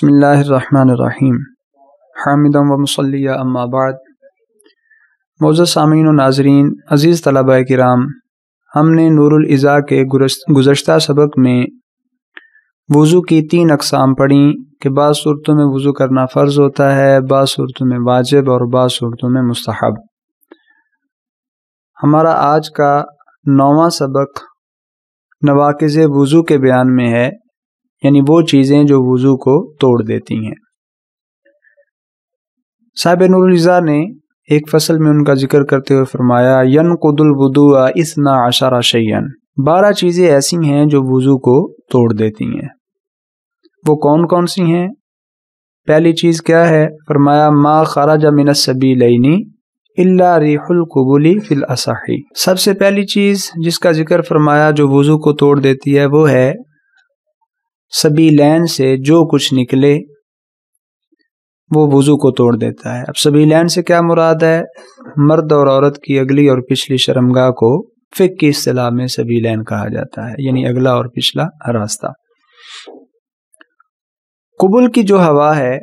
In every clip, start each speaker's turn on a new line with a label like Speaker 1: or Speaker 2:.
Speaker 1: بسم اللہ الرحمن الرحیم حامدا و مصلیٰ اما بعد۔ معزز سامعین و ناظرین، عزیز طلباء کرام، ہم نے نور الازا کے گزشتہ سبق میں وضو کی 3 اقسام پڑھیں کہ بعض صورتوں میں وضو کرنا فرض ہوتا ہے، بعض صورتوں میں واجب اور بعض صورتوں میں مستحب۔ ہمارا آج کا 9واں سبق نواقض وضو کے بیان میں ہے، یعنی وہ چیزیں جو وضو کو توڑ دیتی ہیں۔ صاحب نور الازا نے ایک فصل میں ان کا ذکر کرتے ہوئے فرمایا ینقض الوضوء 12 شیئا، 12 چیزیں ایسی ہیں جو وضو کو توڑ دیتی ہیں۔ وہ کون کون سی ہیں؟ پہلی چیز کیا ہے؟ فرمایا ما خرج من السبیلین الا ریح القبول فی الاصح۔ سب سے پہلی چیز جس کا ذکر فرمایا جو وضو کو توڑ دیتی ہے وہ ہے سبیلین سے جو کچھ نکلے وہ وضو کو توڑ دیتا ہے۔ اب سبیلین سے کیا مراد ہے؟ مرد اور عورت کی اگلی اور پچھلی شرمگاہ کو فقہ کی اصطلاح میں سبیلین کہا جاتا ہے، یعنی اگلا اور پچھلا راستہ۔ قبل کی جو ہوا ہے،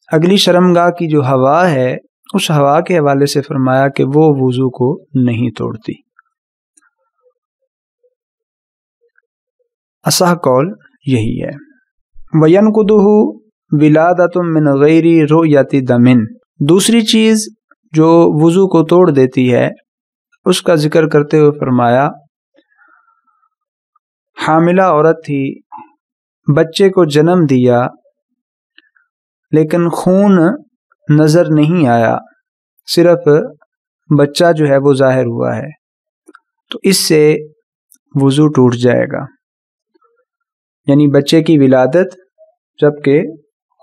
Speaker 1: اگلی شرمگاہ کی جو ہوا ہے، اس ہوا کے حوالے سے فرمایا کہ وہ وضو کو نہیں توڑتی۔ اصح قول یہی ہے۔ وَيَنْقُضُهُ وِلَادَةٌ مِّنْ غَيْرِ رُؤْيَةِ دَمٍ۔ دوسری چیز جو وضو کو توڑ دیتی ہے اس کا ذکر کرتے ہوئے فرمایا حاملہ عورت تھی، بچے کو جنم دیا لیکن خون نظر نہیں آیا، صرف بچہ جو ہے وہ ظاہر ہوا ہے، تو اس سے وضو ٹوٹ جائے گا۔ یعنی بچے کی ولادت جبکہ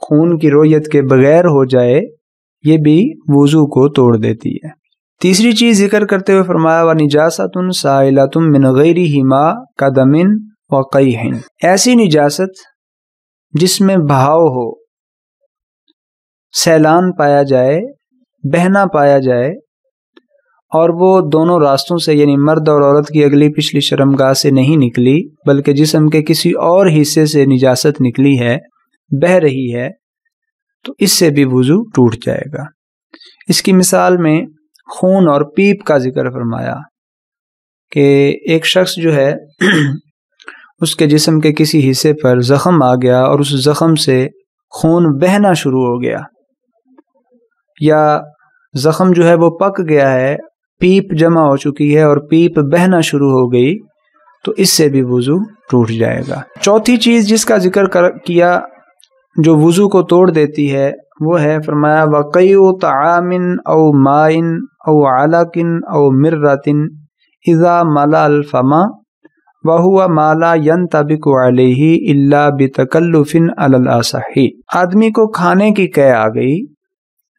Speaker 1: خون کی رویت کے بغیر ہو جائے، یہ بھی وضو کو توڑ دیتی ہے۔ تیسری چیز ذکر کرتے ہوئے فرمایا وَنِجَاسَةٌ سَائِلَةٌ مِّنْ غَيْرِهِمَا كَدَمٍ وَقَيْحٍ۔ ایسی نجاست جس میں بہاؤ ہو، سیلان پایا جائے، بہنا پایا جائے، اور وہ دونوں راستوں سے یعنی مرد اور عورت کی اگلی پچھلی شرمگاہ سے نہیں نکلی بلکہ جسم کے کسی اور حصے سے نجاست نکلی ہے، بہہ رہی ہے، تو اس سے بھی وضو ٹوٹ جائے گا۔ اس کی مثال میں خون اور پیپ کا ذکر فرمایا کہ ایک شخص جو ہے اس کے جسم کے کسی حصے پر زخم آ گیا اور اس زخم سے خون بہنا شروع ہو گیا، یا زخم جو ہے وہ پک گیا ہے، پیپ جمع ہو چکی ہے اور پیپ بہنا شروع ہو گئی، تو اس سے بھی وضو ٹوٹ جائے گا۔ چوتھی چیز جس کا ذکر کیا جو وضو کو توڑ دیتی ہے وہ ہے فرمایا وَقَيْءُ طَعَامٍ أَوْ مَاءٍ أَوْ عَلَقٍ أَوْ مِرَّةٍ إِذَا مَلَأَ الْفَمَ وَهُوَ مَا لَا يَنْطَبِقُ عَلَيْهِ إِلَّا بِتَكَلُّفٍ عَلَى الْأَصَحِّ۔ آدمی کو کھانے کی قے آ گئی،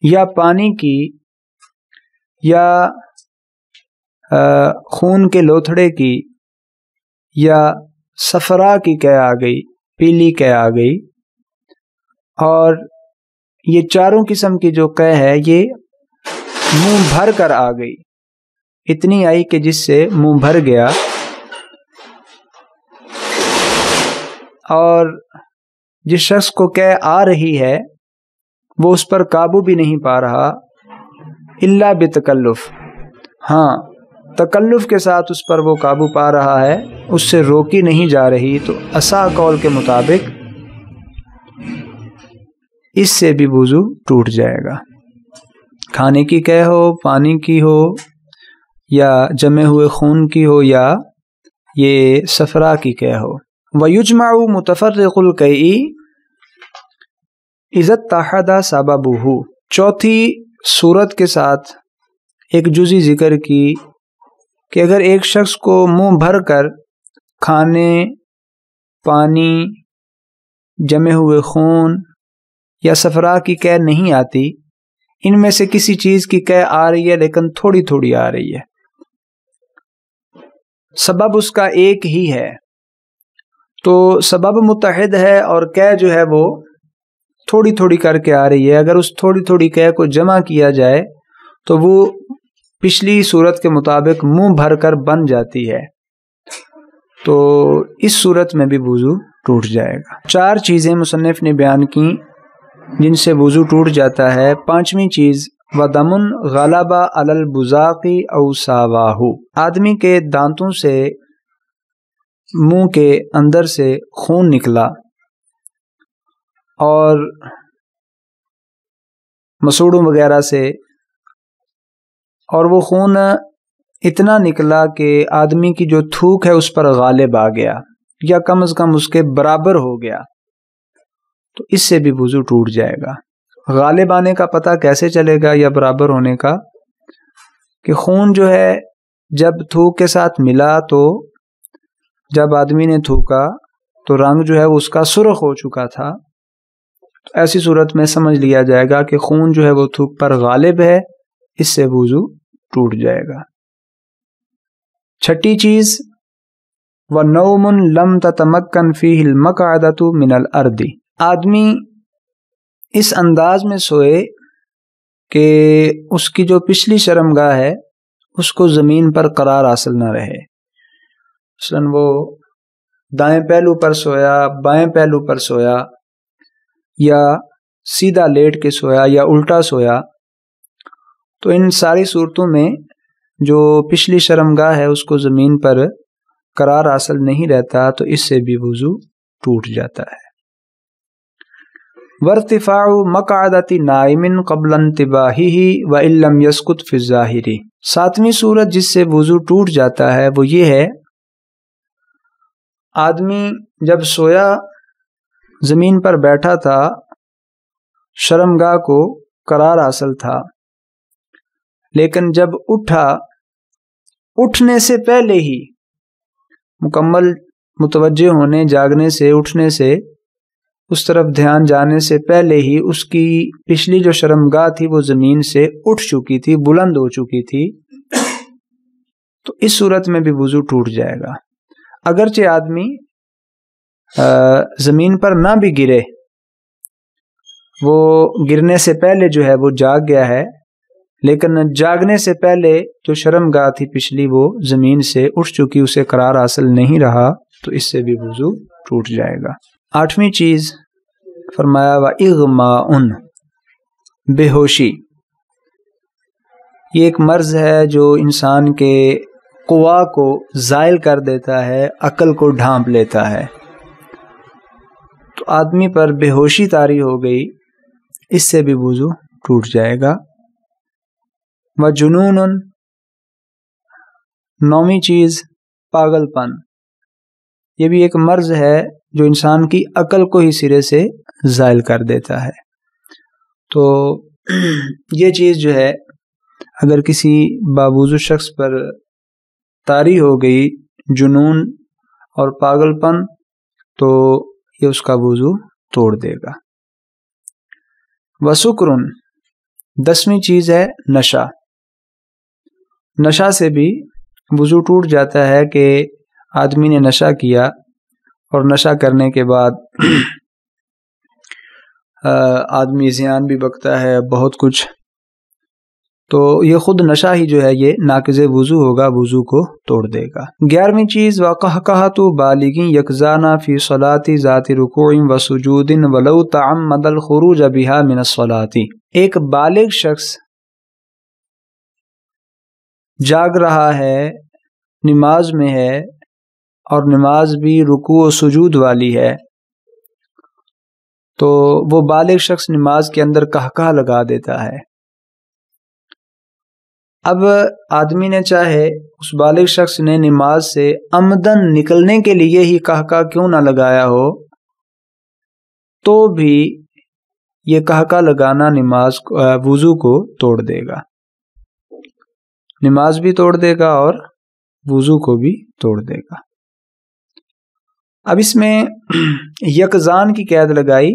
Speaker 1: یا پانی کی، یا خون کے لوتھڑے کی، یا صفرا کی قے آ گئی، پیلی قے آ گئی، اور یہ چاروں قسم کی جو قے ہے یہ منہ بھر کر آ گئی، اتنی آئی کہ جس سے منہ بھر گیا، اور جس شخص کو قے آ رہی ہے وہ اس پر قابو بھی نہیں پا رہا الا بتکلف، ہاں تکلف کے ساتھ اس پر وہ قابو پا رہا ہے، اس سے روکی نہیں جا رہی، تو اصح قول کے مطابق اس سے بھی وضو ٹوٹ جائے گا۔ کھانے کی قے ہو، پانی کی ہو، یا جمے ہوئے خون کی ہو، یا یہ صفرا کی قے ہو۔ وَيُجْمَعُ مُتَفَرِّقُ الْقَيْءِ إِذَا اتَّحَدَ سَبَبُهُ۔ چوتھی صورت کے ساتھ ایک جزئی ذکر کی کہ اگر ایک شخص کو منہ بھر کر کھانے، پانی، جمے ہوئے خون یا صفرا کی قے نہیں آتی، ان میں سے کسی چیز کی قے آ رہی ہے لیکن تھوڑی تھوڑی آ رہی ہے، سبب اس کا ایک ہی ہے، تو سبب متحد ہے اور قے جو ہے وہ تھوڑی تھوڑی کر کے آ رہی ہے، اگر اس تھوڑی تھوڑی قے کو جمع کیا جائے تو وہ پچھلی صورت کے مطابق منہ بھر کر بن جاتی ہے، تو اس صورت میں بھی وضو ٹوٹ جائے گا۔ 4 چیزیں مصنف نے بیان کی جن سے وضو ٹوٹ جاتا ہے۔ پانچویں چیز وَدَمٌ غَلَبَ عَلَى الْبُزَاقِ أَوْ سَاوَاهُ، آدمی کے دانتوں سے منہ کے اندر سے خون نکلا اور مسوڑوں وغیرہ سے، اور وہ خون اتنا نکلا کہ آدمی کی جو تھوک ہے اس پر غالب آ گیا یا کم از کم اس کے برابر ہو گیا، تو اس سے بھی وضو ٹوٹ جائے گا۔ غالب آنے کا پتہ کیسے چلے گا یا برابر ہونے کا؟ کہ خون جو ہے جب تھوک کے ساتھ ملا تو جب آدمی نے تھوکا تو رنگ جو ہے اس کا سرخ ہو چکا تھا، تو ایسی صورت میں سمجھ لیا جائے گا کہ خون جو ہے وہ تھوک پر غالب ہے، اس سے وضو ٹوٹ جائے گا۔ چھٹی چیز وَنَوْمٌ لَمْ تَتَمَكَّنْ فِيهِ الْمَقْعَدَةُ مِنَ الْأَرْضِ، آدمی اس انداز میں سوئے کہ اس کی جو پچھلی شرمگاہ ہے اس کو زمین پر قرار حاصل نہ رہے، مثلاً وہ دائیں پہلو پر سویا، بائیں پہلو پر سویا، یا سیدھا لیٹ کے سویا یا الٹا سویا، تو ان ساری صورتوں میں جو پچھلی شرمگاہ ہے اس کو زمین پر قرار حاصل نہیں رہتا، تو اس سے بھی وضو ٹوٹ جاتا ہے۔ وارتفاع مقعدۃ نائم قبل انتباہہ وان لم یسکت فی الظاہر، ساتویں صورت جس سے وضو ٹوٹ جاتا ہے وہ یہ ہے، آدمی جب سویا زمین پر بیٹھا تھا، شرمگاہ کو قرار حاصل تھا، لیکن جب اٹھا، اٹھنے سے پہلے ہی مکمل متوجہ ہونے، جاگنے سے، اٹھنے سے، اس طرف دھیان جانے سے پہلے ہی اس کی پچھلی جو شرمگاہ تھی وہ زمین سے اٹھ چکی تھی، بلند ہو چکی تھی، تو اس صورت میں بھی وضو ٹوٹ جائے گا۔ اگرچہ آدمی زمین پر نہ بھی گرے، وہ گرنے سے پہلے جو ہے وہ جاگ گیا ہے، لیکن جاگنے سے پہلے جو شرمگاہ تھی پچھلی وہ زمین سے اٹھ چکی، اسے قرار حاصل نہیں رہا، تو اس سے بھی وضو ٹوٹ جائے گا۔ آٹھویں چیز فرمایا وَإِغْمَاءٌ، بے ہوشی، یہ ایک مرض ہے جو انسان کے قوا کو زائل کر دیتا ہے، عقل کو ڈھانپ لیتا ہے، تو آدمی پر بے ہوشی طاری ہو گئی، اس سے بھی وضو ٹوٹ جائے گا۔ وَجُنُونٌ، نویں چیز پاگل پن، یہ بھی ایک مرض ہے جو انسان کی عقل کو ہی سرے سے زائل کر دیتا ہے، تو یہ چیز جو ہے اگر کسی باوضو شخص پر طاری ہو گئی، جنون اور پاگل پن، تو یہ اس کا وضو توڑ دے گا۔ وسکر، دسویں چیز ہے نشہ، نشہ سے بھی وضو ٹوٹ جاتا ہے کہ آدمی نے نشہ کیا اور نشہ کرنے کے بعد آدمی ذہن بھی بکتا ہے، بہت کچھ، تو یہ خود نشہ ہی جو ہے یہ ناقض وضو ہوگا، وضو کو توڑ دے گا۔ گیارہویں چیز وقہقہۃ بالغ یقظان فی صلاۃ ذات رکوع وسجود ولو تعمد الخروج بها من الصلاۃ، ایک بالغ شخص جاگ رہا ہے، نماز میں ہے، اور نماز بھی رکوع و سجود والی ہے، تو وہ بالغ شخص نماز کے اندر قہقہ لگا دیتا ہے۔ اب آدمی نے چاہے اس بالغ شخص نے نماز سے عمدن نکلنے کے لیے ہی قہقہ کیوں نہ لگایا ہو، تو بھی یہ قہقہ لگانا نماز وضو کو توڑ دے گا، نماز بھی توڑ دے گا اور وضو کو بھی توڑ دے گا۔ اب اس میں یقظان کی قید لگائی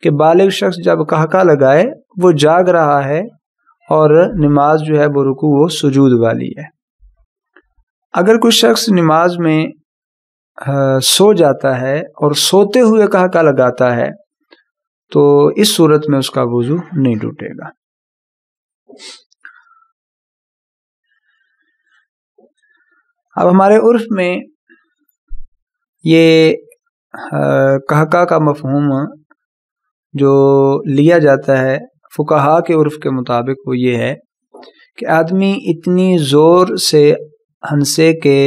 Speaker 1: کہ بالغ شخص جب قہقہ لگائے وہ جاگ رہا ہے اور نماز جو ہے وہ رکوع و سجود والی ہے۔ اگر کوئی شخص نماز میں سو جاتا ہے اور سوتے ہوئے قہقہ لگاتا ہے تو اس صورت میں اس کا وضو نہیں ٹوٹے گا۔ اب ہمارے عرف میں یہ قہقہ کا مفہوم جو لیا جاتا ہے فقہا کے عرف کے مطابق وہ یہ ہے کہ آدمی اتنی زور سے ہنسے کہ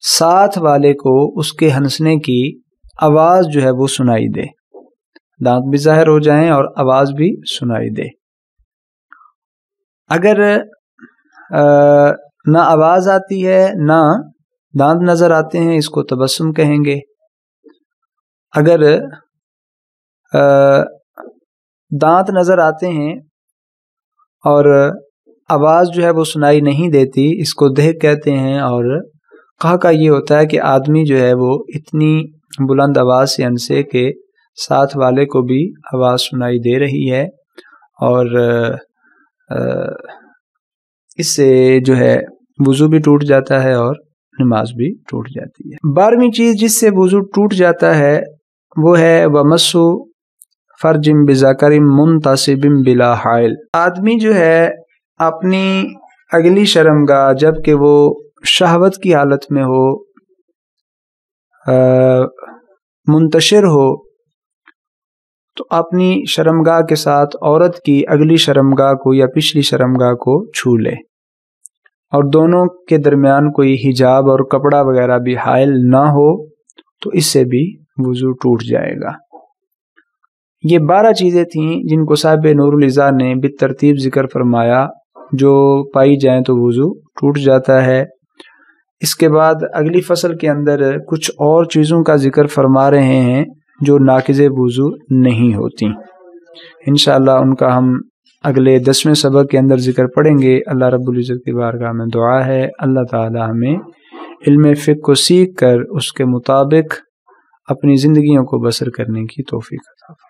Speaker 1: ساتھ والے کو اس کے ہنسنے کی آواز جو ہے وہ سنائی دے، دانت بھی ظاہر ہو جائیں اور آواز بھی سنائی دے۔ اگر نہ آواز آتی ہے نہ دانت نظر آتے ہیں، اس کو تبسم کہیں گے۔ اگر دانت نظر آتے ہیں اور آواز جو ہے وہ سنائی نہیں دیتی، اس کو دہک کہتے ہیں۔ اور قہقہ یہ ہوتا ہے کہ آدمی جو ہے وہ اتنی بلند آواز سے ہنسے کہ ساتھ والے کو بھی آواز سنائی دے رہی ہے، اور اس سے جو ہے وضو بھی ٹوٹ جاتا ہے اور نماز بھی ٹوٹ جاتی ہے۔ 12ویں چیز جس سے وضو ٹوٹ جاتا ہے وہ ہے وَمَسُّ فَرْجٍ بِذَكَرٍ مُنْتَصِبٍ بِلَا حَائِلٍ۔ آدمی جو ہے اپنی اگلی شرمگاہ جب کہ وہ شہوت کی حالت میں ہو، منتشر ہو، تو اپنی شرمگاہ کے ساتھ عورت کی اگلی شرمگاہ کو یا پچھلی شرمگاہ کو چھو لے، اور دونوں کے درمیان کوئی حجاب اور کپڑا وغیرہ بھی حائل نہ ہو، تو اس سے بھی وضو ٹوٹ جائے گا۔ یہ 12 چیزیں تھیں جن کو صاحب نور العزا نے بالترتیب ذکر فرمایا، جو پائی جائیں تو وضو ٹوٹ جاتا ہے۔ اس کے بعد اگلی فصل کے اندر کچھ اور چیزوں کا ذکر فرما رہے ہیں جو ناقض وضو نہیں ہوتی، انشاءاللہ ان کا ہم اگلے 10ویں سبق کے اندر ذکر پڑھیں گے۔ اللہ رب العزت کی بارگاہ میں دعا ہے اللہ تعالی ہمیں علم فقہ کو سیکھ کر اس کے مطابق اپنی زندگیوں کو بسر کرنے کی توفیق عطا فرمائے۔